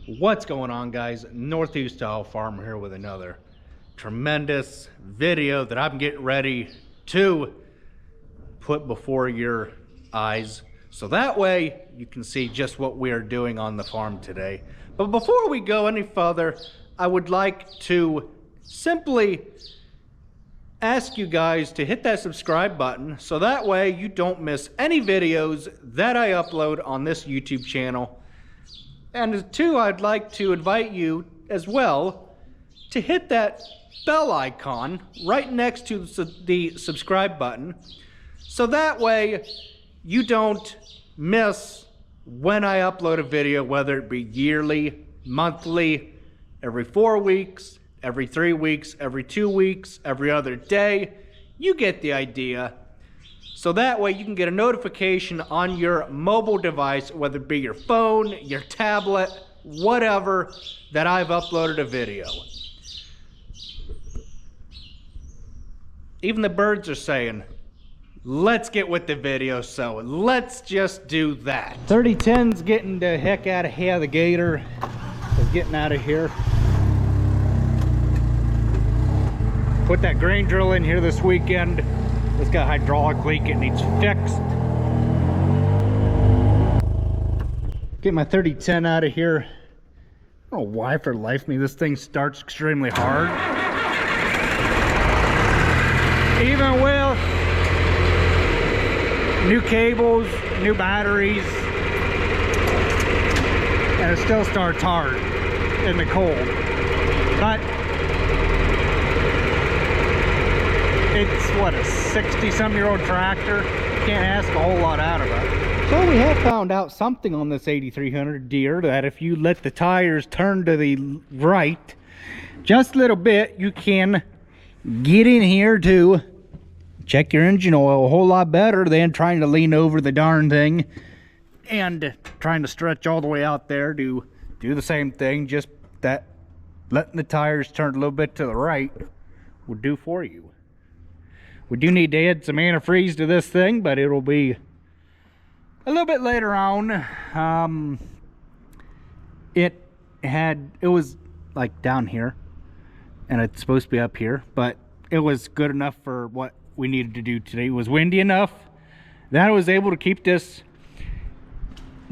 What's going on, guys? Northeast Style Farmer here with another tremendous video that I'm getting ready to put before your eyes, so that way you can see just what we are doing on the farm today. But before we go any further, I would like to simply ask you guys to hit that subscribe button so that way you don't miss any videos that I upload on this YouTube channel. And two, I'd like to invite you as well to hit that bell icon right next to the subscribe button, so that way you don't miss when I upload a video, whether it be yearly, monthly, every 4 weeks, every 3 weeks, every 2 weeks, every other day. You get the idea. So that way you can get a notification on your mobile device, whether it be your phone, your tablet, whatever, that I've uploaded a video. Even the birds are saying, let's get with the video, so let's just do that. 3010's getting the heck out of here. The gator is getting out of here. Put that grain drill in here this weekend. It's got a hydraulic leak, it needs fixed. Get my 3010 out of here. I don't know why for the life of me this thing starts extremely hard. Even with new cables, new batteries, and it still starts hard in the cold. But it's what, a 60-some-year-old tractor. Can't ask a whole lot out of it. So we have found out something on this 8300 Deere, that if you let the tires turn to the right just a little bit, you can get in here to check your engine oil a whole lot better than trying to lean over the darn thing and trying to stretch all the way out there to do the same thing. Just that letting the tires turn a little bit to the right will do for you. We do need to add some antifreeze to this thing, but it'll be a little bit later on. It was like down here, and it's supposed to be up here, but it was good enough for what we needed to do today. It was windy enough that I was able to keep this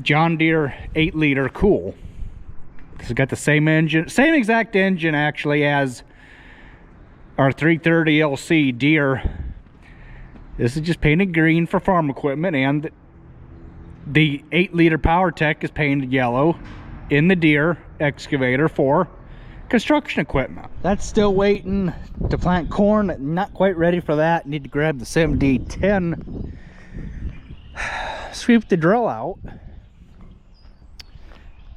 John Deere 8-liter cool. This has got the same engine, same exact engine actually as our 330 LC Deere. This is just painted green for farm equipment, and the 8-liter PowerTech is painted yellow in the Deere excavator for construction equipment. That's still waiting to plant corn. Not quite ready for that. Need to grab the 7010, sweep the drill out,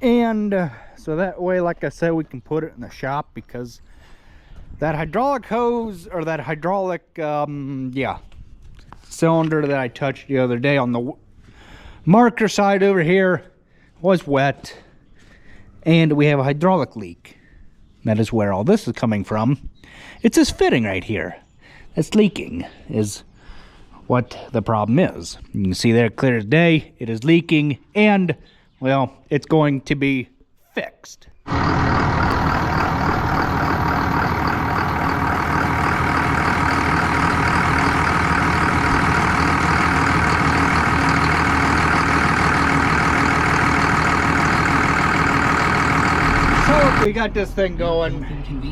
and so that way, like I said, we can put it in the shop, because that hydraulic hose, or that hydraulic cylinder that I touched the other day on the marker side over here was wet, and we have a hydraulic leak. That is where all this is coming from. It's this fitting right here that's leaking, is what the problem is. You can see there clear as day, it is leaking, and well, it's going to be fixed. We got this thing going.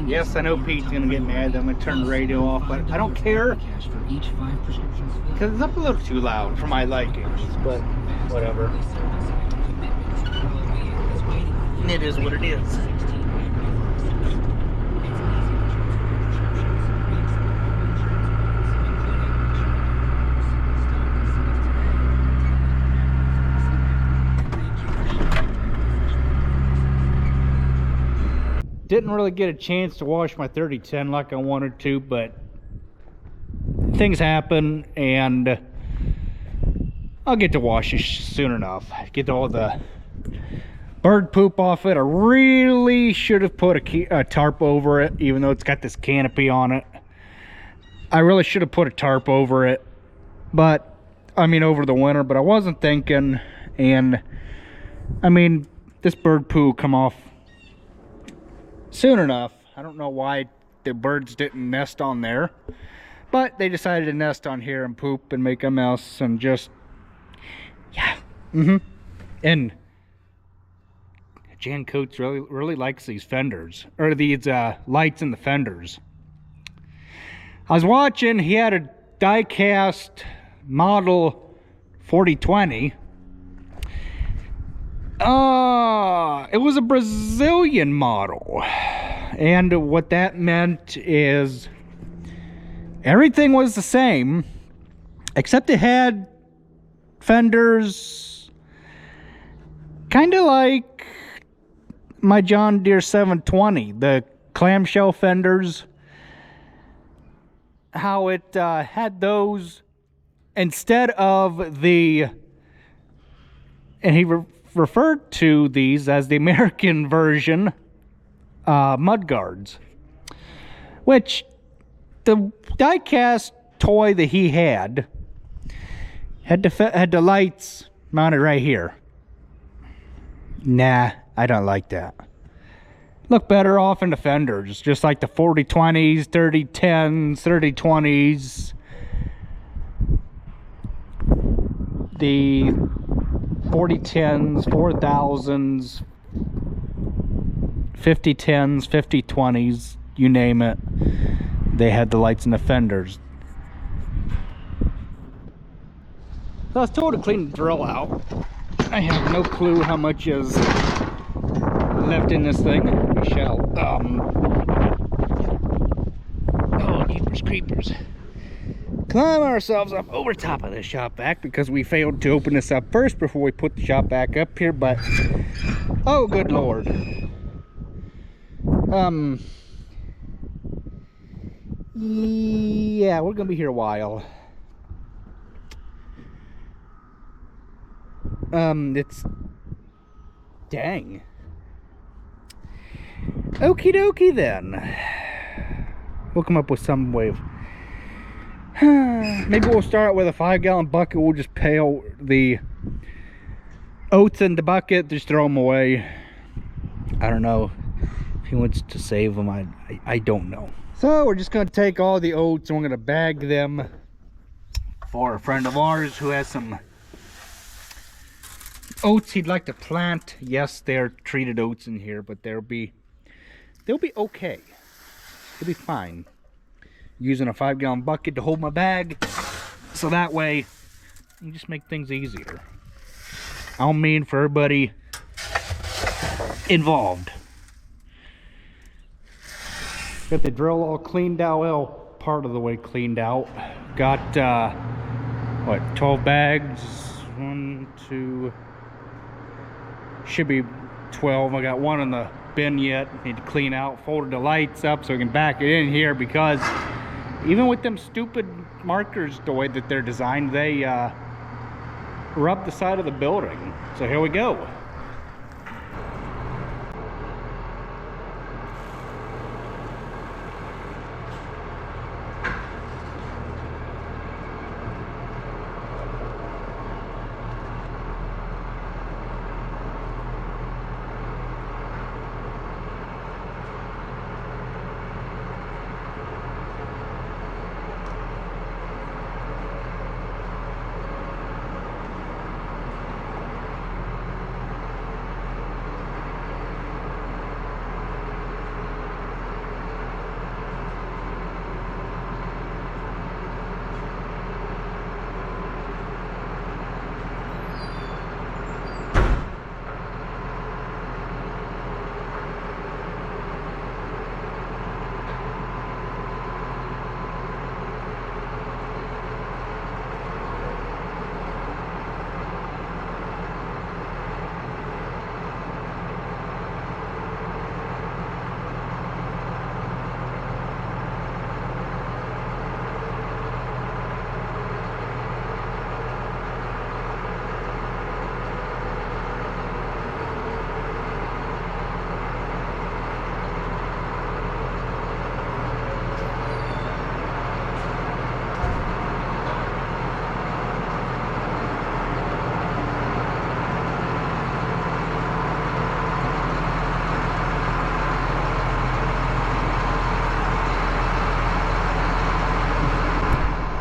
Yes, I know Pete's gonna get mad that I'm gonna turn the radio off, but I don't care, because it's up a little too loud for my likings, but whatever. It is what it is. Didn't really get a chance to wash my 3010 like I wanted to, but things happen, and I'll get to wash it soon enough. Get all the bird poop off it. I really should have put a tarp over it, even though it's got this canopy on it. I really should have put a tarp over it, but I mean over the winter, but I wasn't thinking. And I mean, this bird poo come off soon enough. I don't know why the birds didn't nest on there, but they decided to nest on here and poop and make a mess and just, yeah. And Jan Coates really likes these fenders, or these lights in the fenders. I was watching, he had a die-cast model 4020. It was a Brazilian model, and what that meant is everything was the same, except it had fenders kind of like my John Deere 720, the clamshell fenders, how it had those instead of the, and he referred to these as the American version mud guards, which the die-cast toy that he had the lights mounted right here. Nah, I don't like that. Look better off in the fenders, just like the 4020s, 3010s, 3020s, the 4010s, 4000s, 5010s, 5020s, you name it. They had the lights in the fenders. So I was told to clean the drill out. I have no clue how much is left in this thing. We shall, oh, jeepers creepers. Climb ourselves up over top of the shop vac because we failed to open this up first before we put the shop vac up here, but oh good lord. Yeah, we're gonna be here a while. It's dang. Okie dokie then. We'll come up with some way of maybe we'll start with a 5-gallon bucket. We'll just pail the oats in the bucket, just throw them away. I don't know if he wants to save them. I don't know. So we're just going to take all the oats and we're going to bag them for a friend of ours who has some oats he'd like to plant. Yes, they're treated oats in here, but they'll be okay. They'll be fine. Using a 5-gallon bucket to hold my bag, so that way you just make things easier. I don't mean for everybody involved. Got the drill all cleaned out, well, part of the way cleaned out. Got what, 12 bags? 1, 2, should be 12. I got one in the bin yet. Need to clean out. Folded the lights up so we can back it in here, because even with them stupid markers the way that they're designed, they rub the side of the building. So here we go.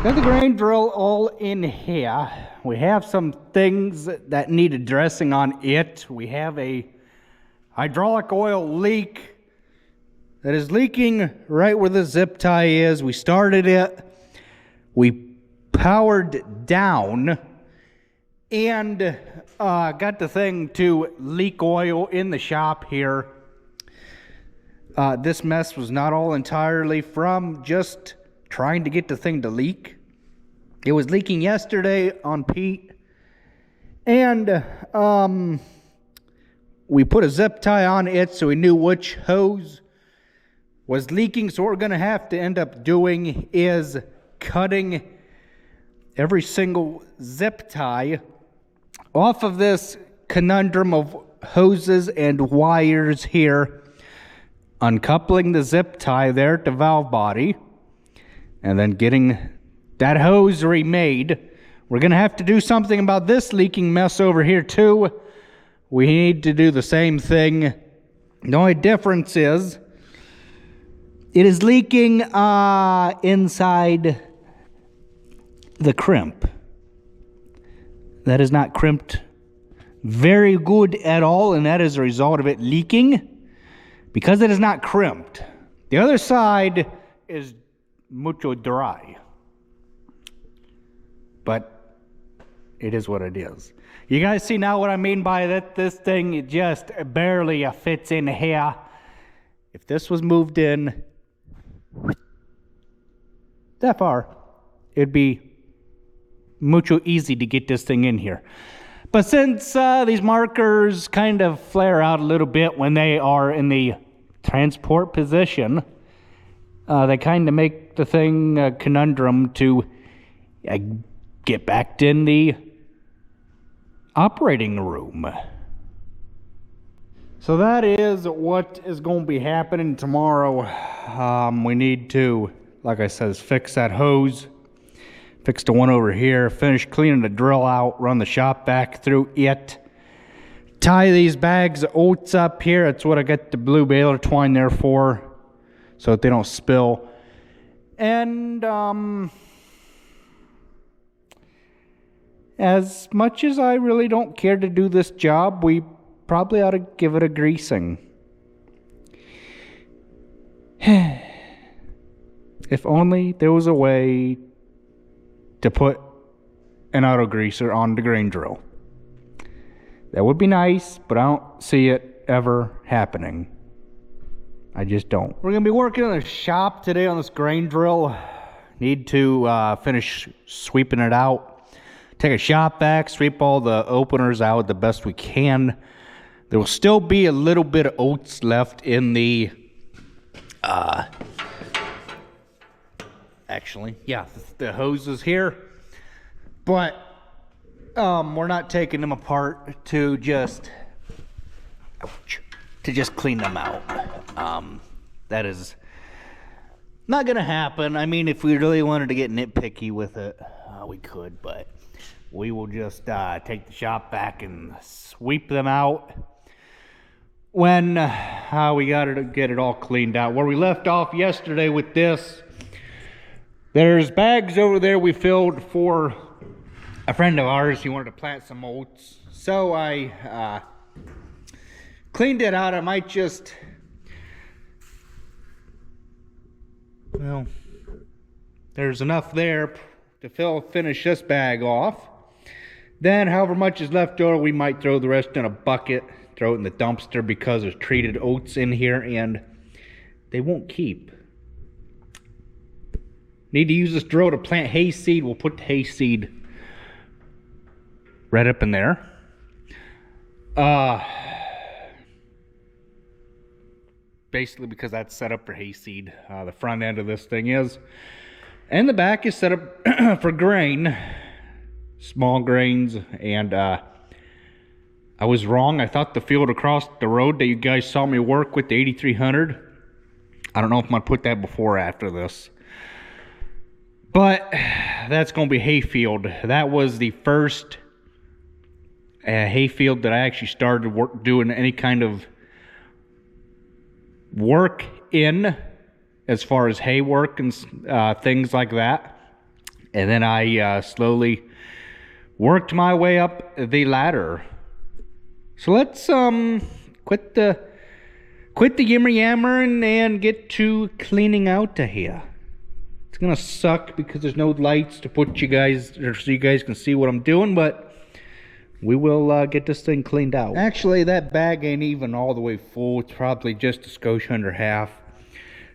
Got the grain drill all in here. We have some things that need addressing on it. We have a hydraulic oil leak that is leaking right where the zip tie is. We started it. We powered down and got the thing to leak oil in the shop here. This mess was not all entirely from just trying to get the thing to leak. It was leaking yesterday on Pete, and we put a zip tie on it so we knew which hose was leaking. So what we're going to have to end up doing is cutting every single zip tie off of this conundrum of hoses and wires here, uncoupling the zip tie there at the valve body, and then getting that hose remade. We're going to have to do something about this leaking mess over here too. We need to do the same thing. The only difference is it is leaking inside the crimp. That is not crimped very good at all, and that is a result of it leaking because it is not crimped. The other side is mucho dry, but it is what it is. You guys see now what I mean by that? This thing just barely fits in here. If this was moved in that far, it'd be mucho easy to get this thing in here. But since these markers kind of flare out a little bit when they are in the transport position, they kind of make the thing a conundrum to get back in the operating room. So that is what is going to be happening tomorrow. We need to, like I said, fix that hose, fix the one over here, finish cleaning the drill out, run the shop back through it, tie these bags of oats up here. That's what I got the blue baler twine there for, so that they don't spill. And as much as I really don't care to do this job, we probably ought to give it a greasing. If only there was a way to put an auto greaser on the grain drill. That would be nice, but I don't see it ever happening. I just don't. We're going to be working in the shop today on this grain drill. Need to finish sweeping it out. Take a shop vac, sweep all the openers out the best we can. There will still be a little bit of oats left in the the hoses here, but we're not taking them apart to just clean them out. That is not gonna happen. I mean, if we really wanted to get nitpicky with it, we could, but we will just take the shop back and sweep them out when we got to get it all cleaned out. Where we left off yesterday with this, there's bags over there we filled for a friend of ours. He wanted to plant some oats, so I cleaned it out. I might just, well, there's enough there to finish this bag off. Then however much is left over, we might throw the rest in a bucket, throw it in the dumpster, because there's treated oats in here and they won't keep. Need to use this drill to plant hayseed. We'll put the hayseed right up in there. Basically because that's set up for hayseed. The front end of this thing is. And the back is set up for grain. Small grains. And I was wrong. I thought the field across the road that you guys saw me work with, the 8300. I don't know if I'm going to put that before or after this. But that's going to be hayfield. That was the first hayfield that I actually started doing any kind of work in, as far as hay work and things like that. And then I slowly worked my way up the ladder. So let's quit the yammer yammering and get to cleaning out to here. It's gonna suck because there's no lights to put you guys, or so you guys can see what I'm doing, but we will get this thing cleaned out. Actually, that bag ain't even all the way full. It's probably just a skosh under half.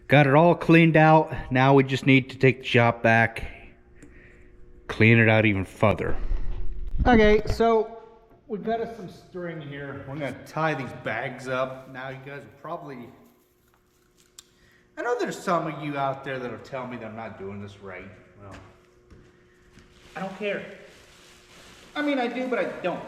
Got it all cleaned out. Now we just need to take the shop back, clean it out even further. Okay, so we've got us some string here. We're gonna tie these bags up. Now you guys will probably, I know there's some of you out there that'll tell me that I'm not doing this right. Well, I don't care. I mean, I do, but I don't.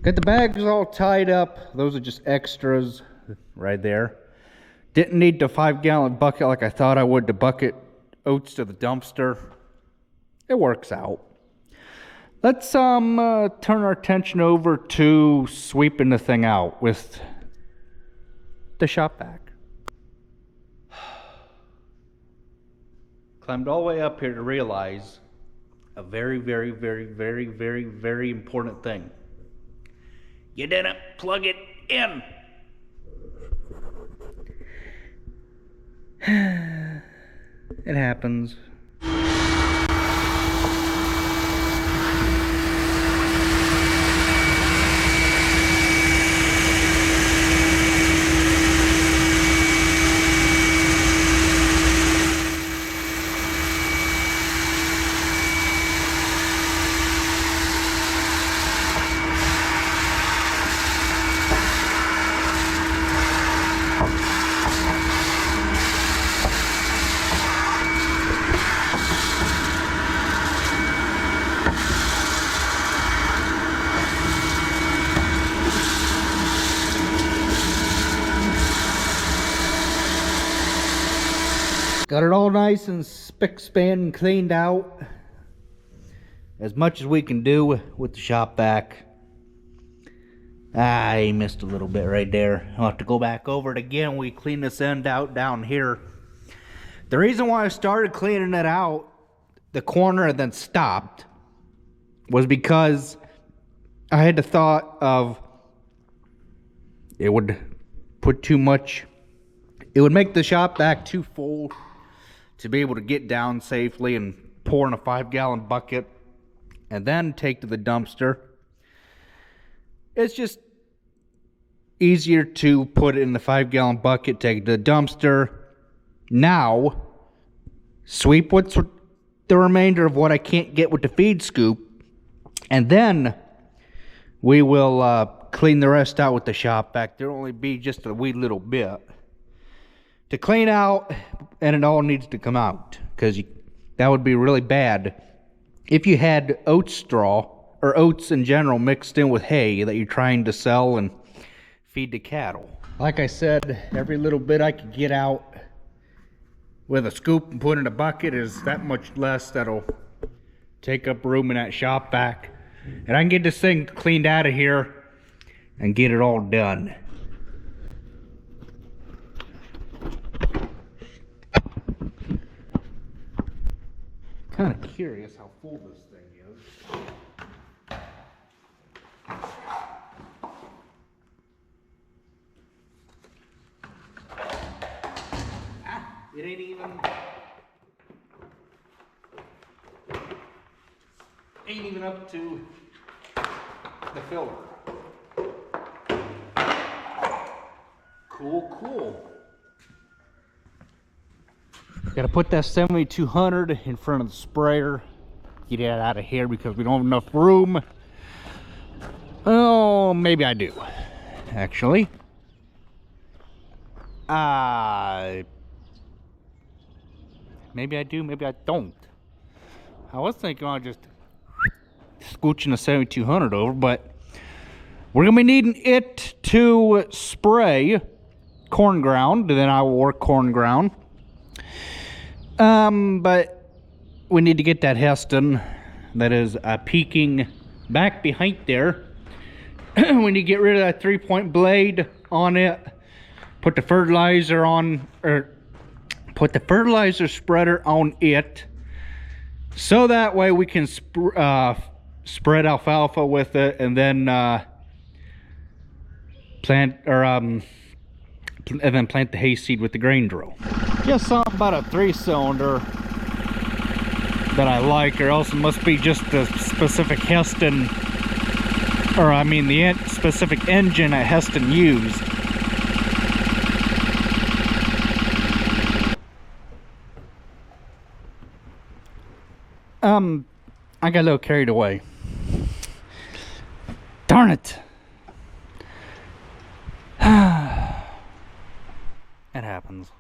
Got the bags all tied up. Those are just extras right there. Didn't need the 5-gallon bucket like I thought I would to bucket oats to the dumpster. It works out. Let's turn our attention over to sweeping the thing out with the shop vac. Climbed all the way up here to realize a very, very, very, very, very, very important thing. You didn't plug it in. It happens. Got it all nice and spick-span and cleaned out. As much as we can do with the shop vac. I missed a little bit right there. I'll have to go back over it again. We clean this end out down here. The reason why I started cleaning it out, the corner and then stopped, was because I had the thought of it would put too much, it would make the shop vac too full to be able to get down safely and pour in a 5-gallon bucket and then take to the dumpster. It's just easier to put it in the 5-gallon bucket, take it to the dumpster. Now, sweep what's the remainder of what I can't get with the feed scoop, and then we will clean the rest out with the shop vac. There'll only be just a wee little bit to clean out, and it all needs to come out, because that would be really bad if you had oat straw or oats in general mixed in with hay that you're trying to sell and feed to cattle. Like I said, every little bit I could get out with a scoop and put in a bucket is that much less that'll take up room in that shop vac, and I can get this thing cleaned out of here and get it all done. kind of curious how full this thing is. It ain't even up to the filler. Cool. Gotta put that 7200 in front of the sprayer. Get it out of here because we don't have enough room. Oh, maybe I do, actually. Maybe I do, maybe I don't. I was thinking I'll just scooching a 7200 over, but we're gonna be needing it to spray corn ground, and then I will work corn ground. But we need to get that Hasnt that is peeking back behind there. We need to get rid of that 3-point blade on it. Put the fertilizer on, or put the fertilizer spreader on it, so that way we can spread alfalfa with it, and then plant the hayseed with the grain drill. Just something about a 3-cylinder that I like, or else it must be just the specific Hasnt, or I mean the specific engine that Hasnt used. I got a little carried away. Darn it. It happens.